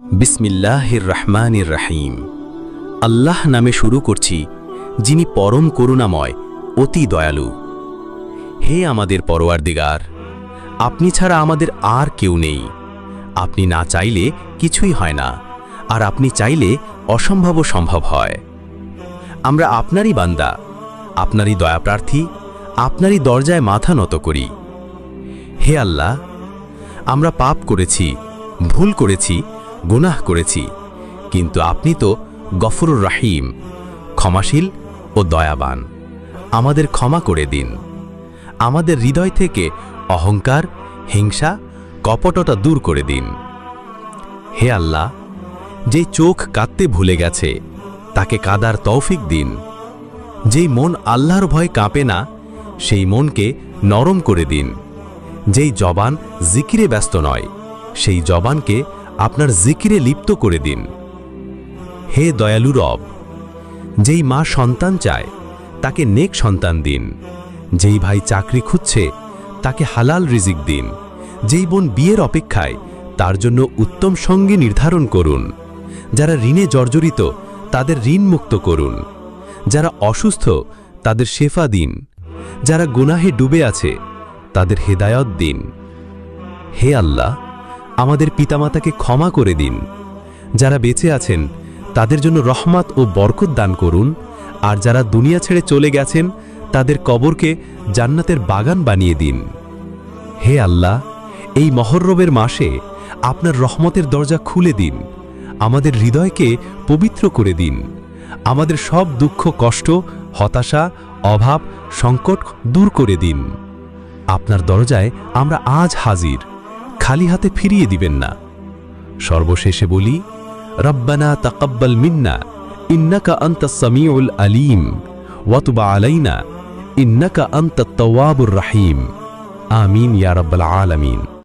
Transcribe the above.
বিসমিল্লাহির রহমানির রহিম। আল্লাহ নামে শুরু করছি, যিনি পরম করুণাময়, অতি দয়ালু। হে আমাদের পরওয়ারদিগার, আপনি ছাড়া আমাদের আর কেউ নেই। আপনি না চাইলে কিছুই হয় না, আর আপনি চাইলে অসম্ভবও সম্ভব হয়। আমরা আপনারই বান্দা, আপনারই দয়াপ্রার্থী, আপনারই দরজায় মাথা নত করি। হে আল্লাহ, আমরা পাপ করেছি, ভুল করেছি, গুনাহ করেছি, কিন্তু আপনি তো গফুরুর রহিম, ক্ষমাশীল ও দয়াবান। আমাদের ক্ষমা করে দিন। আমাদের হৃদয় থেকে অহংকার, হিংসা, কপটতা দূর করে দিন। হে আল্লাহ, যে চোখ কাঁদতে ভুলে গেছে তাকে কাদার তৌফিক দিন। যেই মন আল্লাহর ভয় কাঁপে না সেই মনকে নরম করে দিন। যেই জবান জিকিরে ব্যস্ত নয় সেই জবানকে আপনার জিকিরে লিপ্ত করে দিন। হে দয়ালু রব, যেই মা সন্তান চায় তাকে নেক সন্তান দিন। যেই ভাই চাকরি খুঁজছে তাকে হালাল রিজিক দিন। যেই বোন বিয়ের অপেক্ষায় তার জন্য উত্তম সঙ্গী নির্ধারণ করুন। যারা ঋণে জর্জরিত তাদের ঋণ মুক্ত করুন। যারা অসুস্থ তাদের শেফা দিন। যারা গুনাহে ডুবে আছে তাদের হেদায়ত দিন। হে আল্লাহ, আমাদের পিতামাতাকে ক্ষমা করে দিন। যারা বেঁচে আছেন তাদের জন্য রহমত ও বরকত দান করুন, আর যারা দুনিয়া ছেড়ে চলে গেছেন তাদের কবরকে জান্নাতের বাগান বানিয়ে দিন। হে আল্লাহ, এই মহররমের মাসে আপনার রহমতের দরজা খুলে দিন। আমাদের হৃদয়কে পবিত্র করে দিন। আমাদের সব দুঃখ, কষ্ট, হতাশা, অভাব, সংকট দূর করে দিন। আপনার দরজায় আমরা আজ হাজির, খালি হাতে ফিরিয়ে দিবেন না। সর্বশেষে বলি, রব্বানা তাকাব্বাল মিন্না ইন্নাকা আনতাস সামিউল আলিম ওয়া তুব আলাইনা ইন্নাকা আনতাত তাওয়াবুর রহিম। আমিন ইয়া রাব্বাল আলামিন।